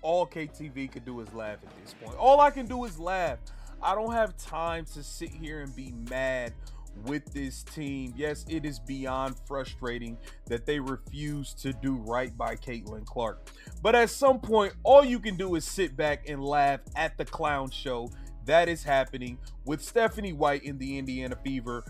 all KTV could do is laugh at this point. All I can do is laugh. I don't have time to sit here and be mad with this team. Yes, it is beyond frustrating that they refuse to do right by Caitlin Clark. But at some point, all you can do is sit back and laugh at the clown show that is happening with Stephanie White in the Indiana Fever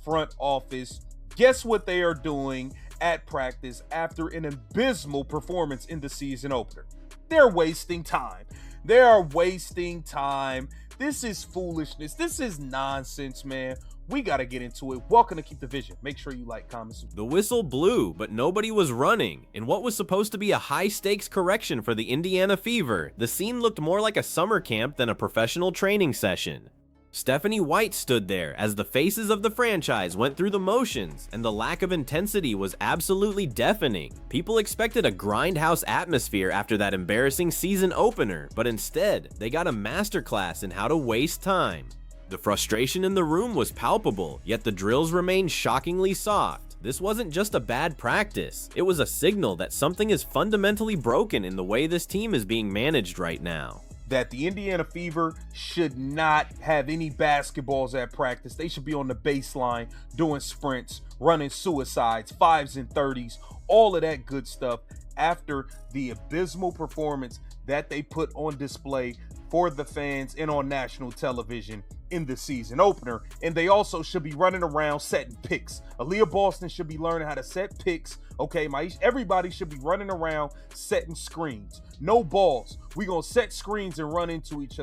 front office. Guess what they are doing at practice after an abysmal performance in the season opener? They're wasting time. They are wasting time. This is foolishness. This is nonsense, man. We got to get into it. Welcome to Keep the Vision. Make sure you like, comment. The whistle blew, but nobody was running. In what was supposed to be a high-stakes correction for the Indiana Fever, the scene looked more like a summer camp than a professional training session. Stephanie White stood there as the faces of the franchise went through the motions, and the lack of intensity was absolutely deafening. People expected a grindhouse atmosphere after that embarrassing season opener, but instead, they got a masterclass in how to waste time. The frustration in the room was palpable, yet the drills remained shockingly soft. This wasn't just a bad practice, it was a signal that something is fundamentally broken in the way this team is being managed right now. That the Indiana Fever should not have any basketballs at practice. They should be on the baseline doing sprints, running suicides, 5s and 30s, all of that good stuff after the abysmal performance that they put on display for the fans and on national television in the season opener. And they also should be running around setting picks. Aaliyah Boston should be learning how to set picks. Okay, everybody should be running around setting screens. No balls. We're going to set screens and run into each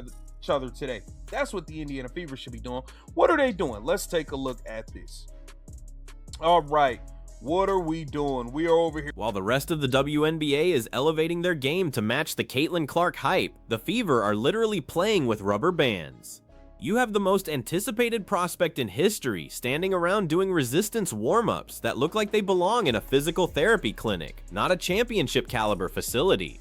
other today. That's what the Indiana Fever should be doing. What are they doing? Let's take a look at this. All right. What are we doing? We are over here. While the rest of the WNBA is elevating their game to match the Caitlin Clark hype, the Fever are literally playing with rubber bands. You have the most anticipated prospect in history standing around doing resistance warm-ups that look like they belong in a physical therapy clinic, not a championship caliber facility.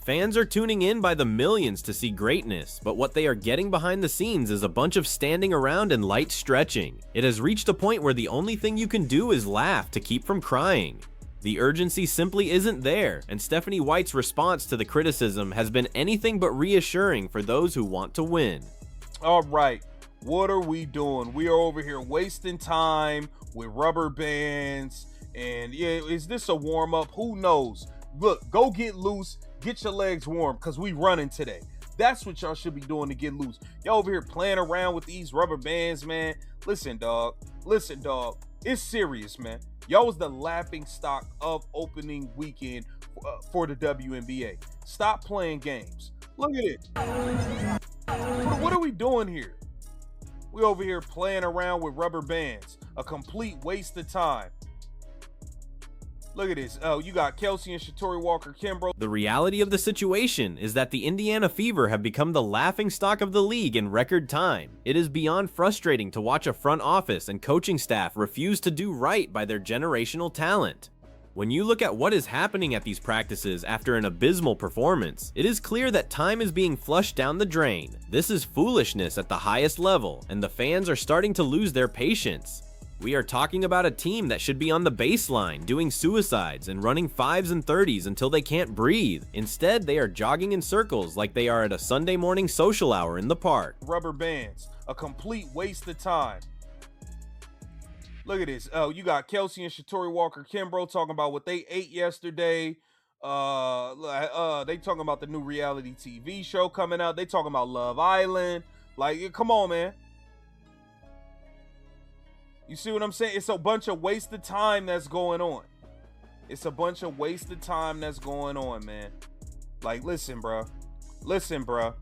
Fans are tuning in by the millions to see greatness, but what they are getting behind the scenes is a bunch of standing around and light stretching. It has reached a point where the only thing you can do is laugh to keep from crying. The urgency simply isn't there, and Stephanie White's response to the criticism has been anything but reassuring for those who want to win. All right, what are we doing? We are over here wasting time with rubber bands, and yeah, is this a warm-up? Who knows? Look, go get loose. Get your legs warm because we running today. That's what y'all should be doing to get loose. Y'all over here playing around with these rubber bands, man. Listen, dog. Listen, dog. It's serious, man. Y'all was the laughing stock of opening weekend for the WNBA. Stop playing games. Look at it. What are we doing here? We over here playing around with rubber bands. A complete waste of time. Look at this. Oh, you got Kelsey and Shatori Walker-Kimbrough. The reality of the situation is that the Indiana Fever have become the laughingstock of the league in record time. It is beyond frustrating to watch a front office and coaching staff refuse to do right by their generational talent. When you look at what is happening at these practices after an abysmal performance, it is clear that time is being flushed down the drain. This is foolishness at the highest level, and the fans are starting to lose their patience. We are talking about a team that should be on the baseline, doing suicides and running 5s and 30s until they can't breathe. Instead, they are jogging in circles like they are at a Sunday morning social hour in the park. Rubber bands, a complete waste of time. Look at this. Oh, you got Kelsey and Shatori Walker-Kimbrough talking about what they ate yesterday. They talking about the new reality TV show coming out. They talking about Love Island. Like, come on, man. You see what I'm saying? It's a bunch of wasted time that's going on. It's a bunch of wasted time that's going on, man. Like, listen, bro. Listen, bro.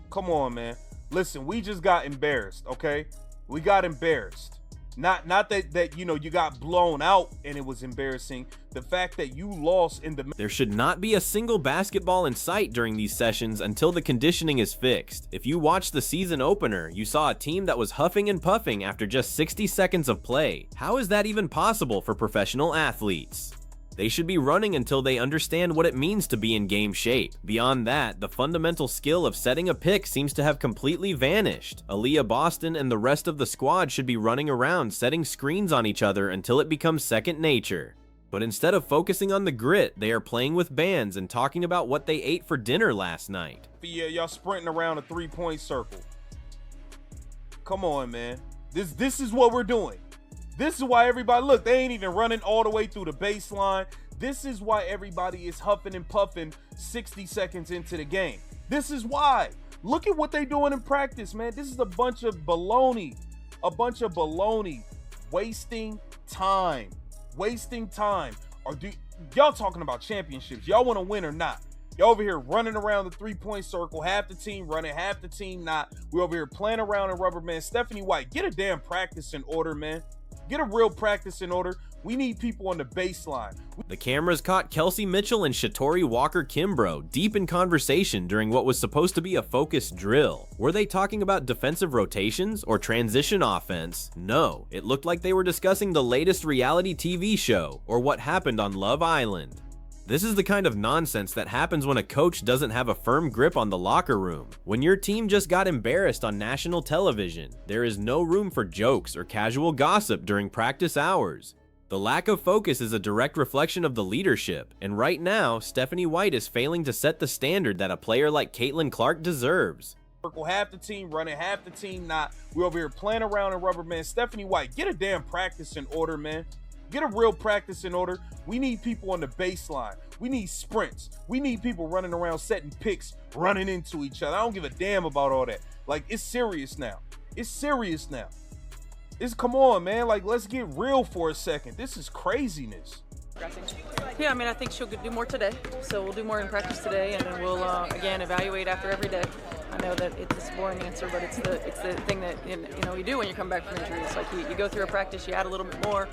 Come on, man. Listen, we just got embarrassed, okay? We got embarrassed. Not that you know, you got blown out and it was embarrassing. The fact that you lost in the... There should not be a single basketball in sight during these sessions until the conditioning is fixed. If you watched the season opener, you saw a team that was huffing and puffing after just 60 seconds of play. How is that even possible for professional athletes? They should be running until they understand what it means to be in game shape. Beyond that, the fundamental skill of setting a pick seems to have completely vanished. Aaliyah Boston and the rest of the squad should be running around setting screens on each other until it becomes second nature. But instead of focusing on the grit, they are playing with bands and talking about what they ate for dinner last night. Yeah, y'all sprinting around a 3-point circle. Come on, man. This is what we're doing. This is why everybody, look, they ain't even running all the way through the baseline. This is why everybody is huffing and puffing 60 seconds into the game. This is why. Look at what they doing in practice, man. This is a bunch of baloney. A bunch of baloney. Wasting time. Wasting time. Or y'all talking about championships? Y'all want to win or not? Y'all over here running around the 3-point circle, half the team running, half the team not. We over here playing around in rubber, man. Stephanie White, get a damn practice in order, man. Get a real practice in order. We need people on the baseline. The cameras caught Kelsey Mitchell and Shatori Walker-Kimbrough deep in conversation during what was supposed to be a focused drill. Were they talking about defensive rotations or transition offense? No, it looked like they were discussing the latest reality TV show or what happened on Love Island. This is the kind of nonsense that happens when a coach doesn't have a firm grip on the locker room. When your team just got embarrassed on national television, there is no room for jokes or casual gossip during practice hours. The lack of focus is a direct reflection of the leadership, and right now, Stephanie White is failing to set the standard that a player like Caitlin Clark deserves. Half the team running, half the team not. We over here playing around in rubber, man. Stephanie White, get a damn practice in order, man. Get a real practice in order. We need people on the baseline. We need sprints. We need people running around setting picks, running into each other. I don't give a damn about all that. Like, it's serious now. It's serious now. Come on, man. Like, let's get real for a second. This is craziness. Yeah, I mean, I think she'll do more today. So we'll do more in practice today, and then we'll, again, evaluate after every day. I know that it's a boring answer, but it's the thing that, you do when you come back from injury. It's like you go through a practice, you add a little bit more.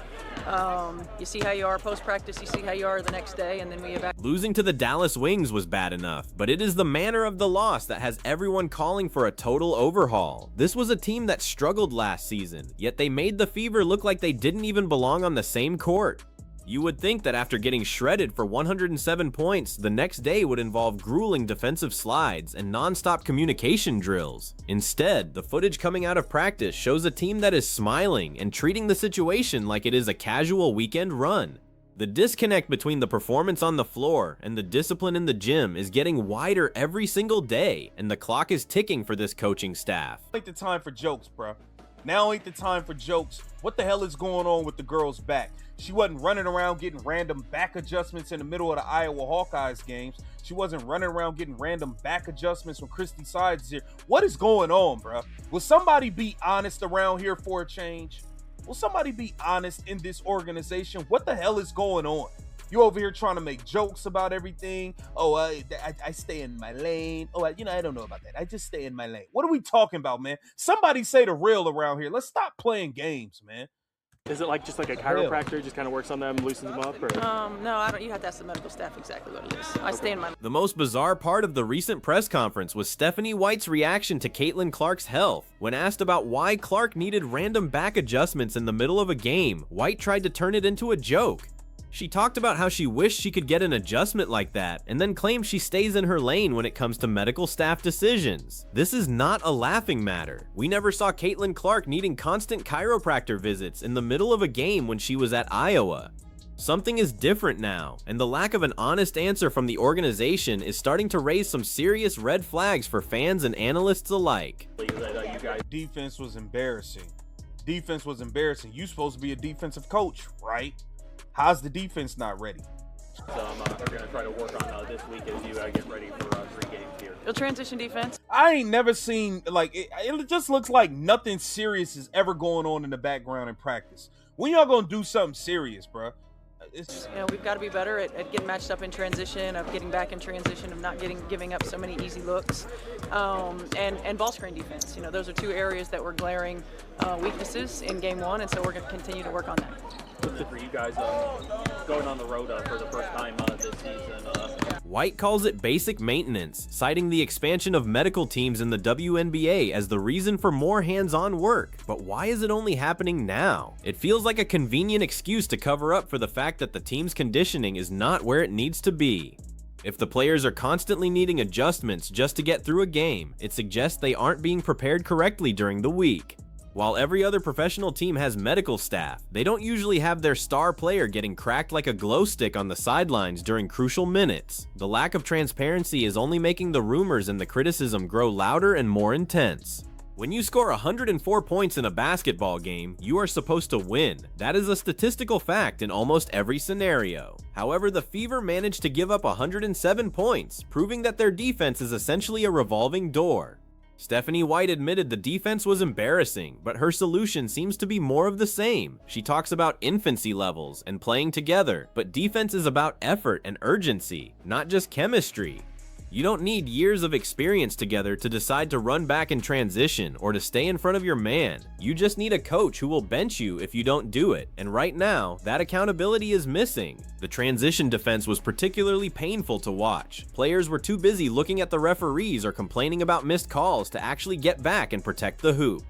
You see how you are post-practice, you see how you are the next day, and then we evaluate. Losing to the Dallas Wings was bad enough, but it is the manner of the loss that has everyone calling for a total overhaul. This was a team that struggled last season, yet they made the Fever look like they didn't even belong on the same court. You would think that after getting shredded for 107 points, the next day would involve grueling defensive slides and non-stop communication drills. Instead, the footage coming out of practice shows a team that is smiling and treating the situation like it is a casual weekend run. The disconnect between the performance on the floor and the discipline in the gym is getting wider every single day, and the clock is ticking for this coaching staff. Ain't the time for jokes, bro. Now ain't the time for jokes. What the hell is going on with the girl's back? She wasn't running around getting random back adjustments in the middle of the Iowa Hawkeyes games. She wasn't running around getting random back adjustments when Christy Sides is here. What is going on, bro? Will somebody be honest around here for a change? Will somebody be honest in this organization? What the hell is going on? You over here trying to make jokes about everything. Oh, I stay in my lane. Oh, I don't know about that. I just stay in my lane. What are we talking about, man? Somebody say the real around here. Let's stop playing games, man. Is it just like a chiropractor, just kind of works on them, loosens them up? Or? No, I don't. You have to ask the medical staff exactly what it is. I stay in my. The most bizarre part of the recent press conference was Stephanie White's reaction to Caitlin Clark's health. When asked about why Clark needed random back adjustments in the middle of a game, White tried to turn it into a joke. She talked about how she wished she could get an adjustment like that, and then claimed she stays in her lane when it comes to medical staff decisions. This is not a laughing matter. We never saw Caitlin Clark needing constant chiropractor visits in the middle of a game when she was at Iowa. Something is different now, and the lack of an honest answer from the organization is starting to raise some serious red flags for fans and analysts alike. Defense was embarrassing. Defense was embarrassing. You supposed to be a defensive coach, right? How's the defense not ready? So we're going to try to work on this week as you get ready for 3 games here. You'll transition defense. I ain't never seen, it just looks like nothing serious is ever going on in the background in practice. When y'all going to do something serious, bro? We've got to be better at getting matched up in transition, of getting back in transition, of not giving up so many easy looks, and ball screen defense. Those are 2 areas that were glaring weaknesses in game 1, and so we're going to continue to work on that. What's it for you guys going on the road for the first time this season? White calls it basic maintenance, citing the expansion of medical teams in the WNBA as the reason for more hands-on work. But why is it only happening now? It feels like a convenient excuse to cover up for the fact that the team's conditioning is not where it needs to be. If the players are constantly needing adjustments just to get through a game, it suggests they aren't being prepared correctly during the week. While every other professional team has medical staff, they don't usually have their star player getting cracked like a glow stick on the sidelines during crucial minutes. The lack of transparency is only making the rumors and the criticism grow louder and more intense. When you score 104 points in a basketball game, you are supposed to win. That is a statistical fact in almost every scenario. However, the Fever managed to give up 107 points, proving that their defense is essentially a revolving door. Stephanie White admitted the defense was embarrassing, but her solution seems to be more of the same. She talks about infancy levels and playing together, but defense is about effort and urgency, not just chemistry. You don't need years of experience together to decide to run back in transition or to stay in front of your man. You just need a coach who will bench you if you don't do it, and right now, that accountability is missing. The transition defense was particularly painful to watch. Players were too busy looking at the referees or complaining about missed calls to actually get back and protect the hoop.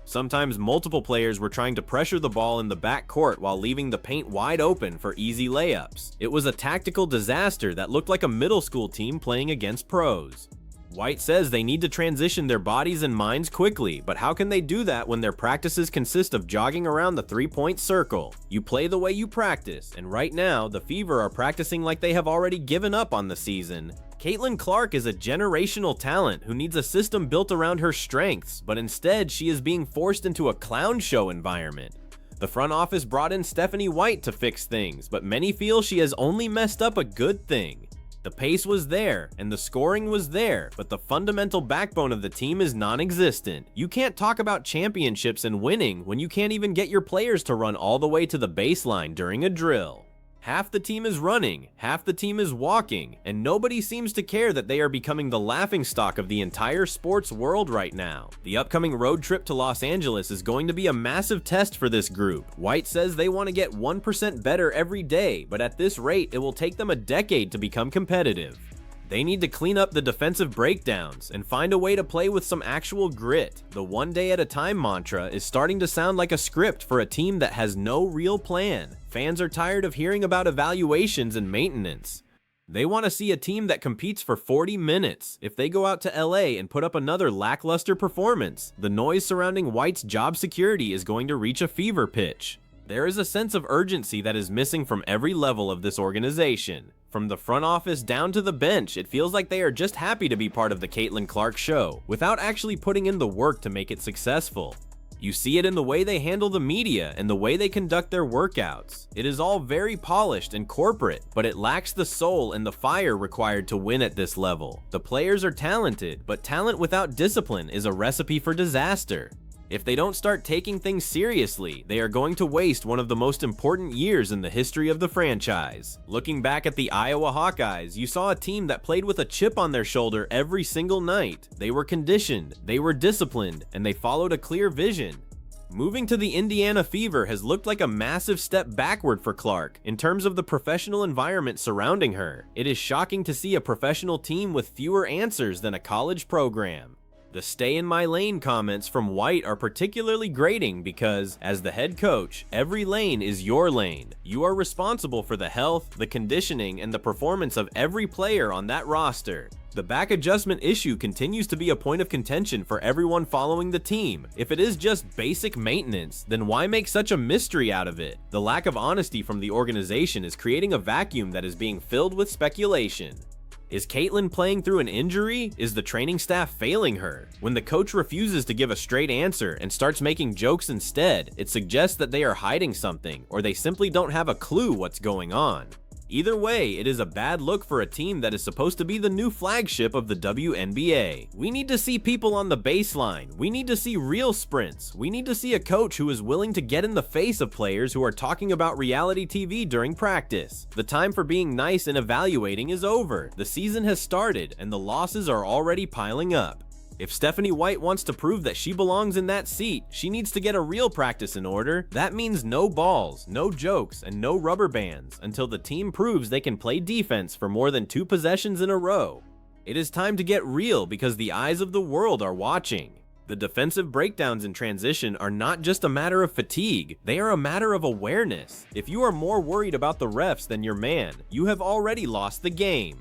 Sometimes multiple players were trying to pressure the ball in the backcourt while leaving the paint wide open for easy layups. It was a tactical disaster that looked like a middle school team playing against pros. White says they need to transition their bodies and minds quickly, but how can they do that when their practices consist of jogging around the three-point circle? You play the way you practice, and right now, the Fever are practicing like they have already given up on the season. Caitlin Clark is a generational talent who needs a system built around her strengths, but instead she is being forced into a clown show environment. The front office brought in Stephanie White to fix things, but many feel she has only messed up a good thing. The pace was there, and the scoring was there, but the fundamental backbone of the team is non-existent. You can't talk about championships and winning when you can't even get your players to run all the way to the baseline during a drill. Half the team is running, half the team is walking, and nobody seems to care that they are becoming the laughingstock of the entire sports world right now. The upcoming road trip to Los Angeles is going to be a massive test for this group. White says they want to get 1% better every day, but at this rate, it will take them a decade to become competitive. They need to clean up the defensive breakdowns and find a way to play with some actual grit. The one day at a time mantra is starting to sound like a script for a team that has no real plan. Fans are tired of hearing about evaluations and maintenance. They want to see a team that competes for 40 minutes. If they go out to LA and put up another lackluster performance, the noise surrounding White's job security is going to reach a fever pitch. There is a sense of urgency that is missing from every level of this organization. From the front office down to the bench, it feels like they are just happy to be part of the Caitlin Clark show, without actually putting in the work to make it successful. You see it in the way they handle the media and the way they conduct their workouts. It is all very polished and corporate, but it lacks the soul and the fire required to win at this level. The players are talented, but talent without discipline is a recipe for disaster. If they don't start taking things seriously, they are going to waste one of the most important years in the history of the franchise. Looking back at the Iowa Hawkeyes, you saw a team that played with a chip on their shoulder every single night. They were conditioned, they were disciplined, and they followed a clear vision. Moving to the Indiana Fever has looked like a massive step backward for Clark in terms of the professional environment surrounding her. It is shocking to see a professional team with fewer answers than a college program. The stay in my lane comments from White are particularly grating because, as the head coach, every lane is your lane. You are responsible for the health, the conditioning, and the performance of every player on that roster. The back adjustment issue continues to be a point of contention for everyone following the team. If it is just basic maintenance, then why make such a mystery out of it? The lack of honesty from the organization is creating a vacuum that is being filled with speculation. Is Caitlin playing through an injury? Is the training staff failing her? When the coach refuses to give a straight answer and starts making jokes instead, it suggests that they are hiding something, or they simply don't have a clue what's going on. Either way, it is a bad look for a team that is supposed to be the new flagship of the WNBA. We need to see people on the baseline. We need to see real sprints. We need to see a coach who is willing to get in the face of players who are talking about reality TV during practice. The time for being nice and evaluating is over. The season has started, and the losses are already piling up. If Stephanie White wants to prove that she belongs in that seat, she needs to get a real practice in order. That means no balls, no jokes, and no rubber bands until the team proves they can play defense for more than 2 possessions in a row. It is time to get real because the eyes of the world are watching. The defensive breakdowns in transition are not just a matter of fatigue, they are a matter of awareness. If you are more worried about the refs than your man, you have already lost the game.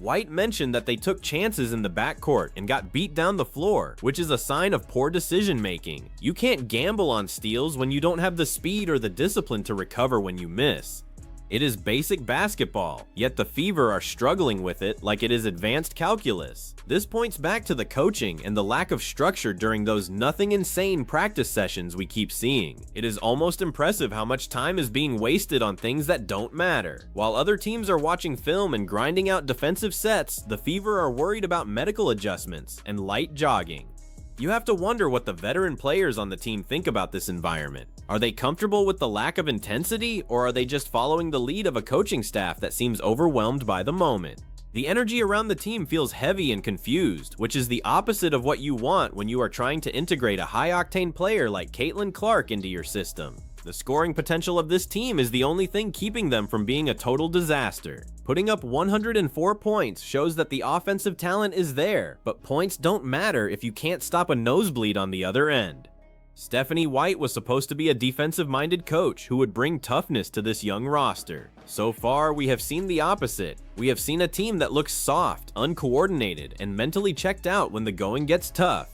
White mentioned that they took chances in the backcourt and got beat down the floor, which is a sign of poor decision making. You can't gamble on steals when you don't have the speed or the discipline to recover when you miss. It is basic basketball, yet the Fever are struggling with it like it is advanced calculus. This points back to the coaching and the lack of structure during those nothing insane practice sessions we keep seeing. It is almost impressive how much time is being wasted on things that don't matter. While other teams are watching film and grinding out defensive sets, the Fever are worried about medical adjustments and light jogging. You have to wonder what the veteran players on the team think about this environment. Are they comfortable with the lack of intensity, or are they just following the lead of a coaching staff that seems overwhelmed by the moment? The energy around the team feels heavy and confused, which is the opposite of what you want when you are trying to integrate a high-octane player like Caitlin Clark into your system. The scoring potential of this team is the only thing keeping them from being a total disaster. Putting up 104 points shows that the offensive talent is there, but points don't matter if you can't stop a nosebleed on the other end. Stephanie White was supposed to be a defensive-minded coach who would bring toughness to this young roster. So far, we have seen the opposite. We have seen a team that looks soft, uncoordinated, and mentally checked out when the going gets tough.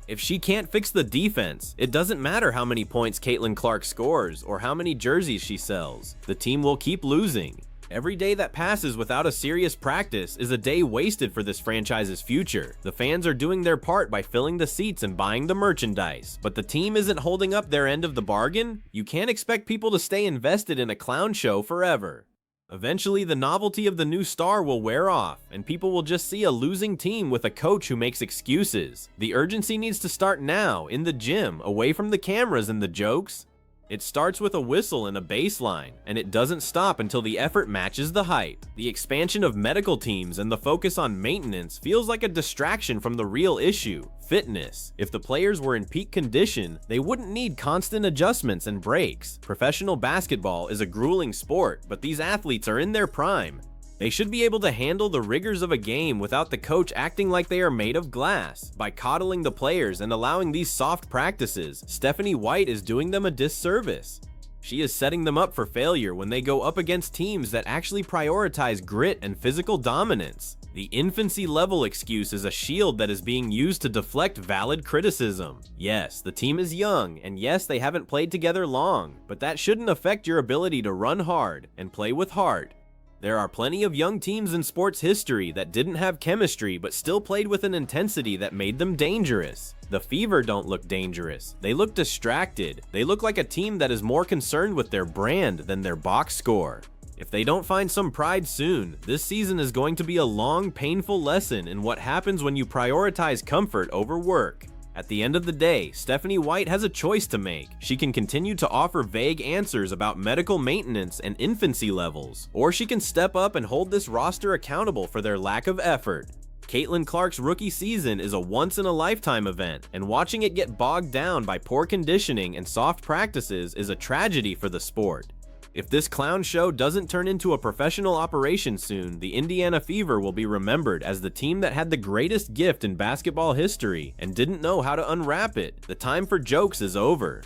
If she can't fix the defense, it doesn't matter how many points Caitlin Clark scores or how many jerseys she sells. The team will keep losing. Every day that passes without a serious practice is a day wasted for this franchise's future. The fans are doing their part by filling the seats and buying the merchandise, but the team isn't holding up their end of the bargain. You can't expect people to stay invested in a clown show forever. Eventually, the novelty of the new star will wear off, and people will just see a losing team with a coach who makes excuses. The urgency needs to start now, in the gym, away from the cameras and the jokes. It starts with a whistle and a baseline, and it doesn't stop until the effort matches the hype. The expansion of medical teams and the focus on maintenance feels like a distraction from the real issue: fitness. If the players were in peak condition, they wouldn't need constant adjustments and breaks. Professional basketball is a grueling sport, but these athletes are in their prime. They should be able to handle the rigors of a game without the coach acting like they are made of glass. By coddling the players and allowing these soft practices, Stephanie White is doing them a disservice. She is setting them up for failure when they go up against teams that actually prioritize grit and physical dominance. The infancy level excuse is a shield that is being used to deflect valid criticism. Yes, the team is young, and yes, they haven't played together long, but that shouldn't affect your ability to run hard and play with heart. There are plenty of young teams in sports history that didn't have chemistry but still played with an intensity that made them dangerous. The Fever don't look dangerous. They look distracted. They look like a team that is more concerned with their brand than their box score. If they don't find some pride soon, this season is going to be a long, painful lesson in what happens when you prioritize comfort over work. At the end of the day, Stephanie White has a choice to make. She can continue to offer vague answers about medical maintenance and infancy levels, or she can step up and hold this roster accountable for their lack of effort. Caitlin Clark's rookie season is a once-in-a-lifetime event, and watching it get bogged down by poor conditioning and soft practices is a tragedy for the sport. If this clown show doesn't turn into a professional operation soon, the Indiana Fever will be remembered as the team that had the greatest gift in basketball history and didn't know how to unwrap it. The time for jokes is over.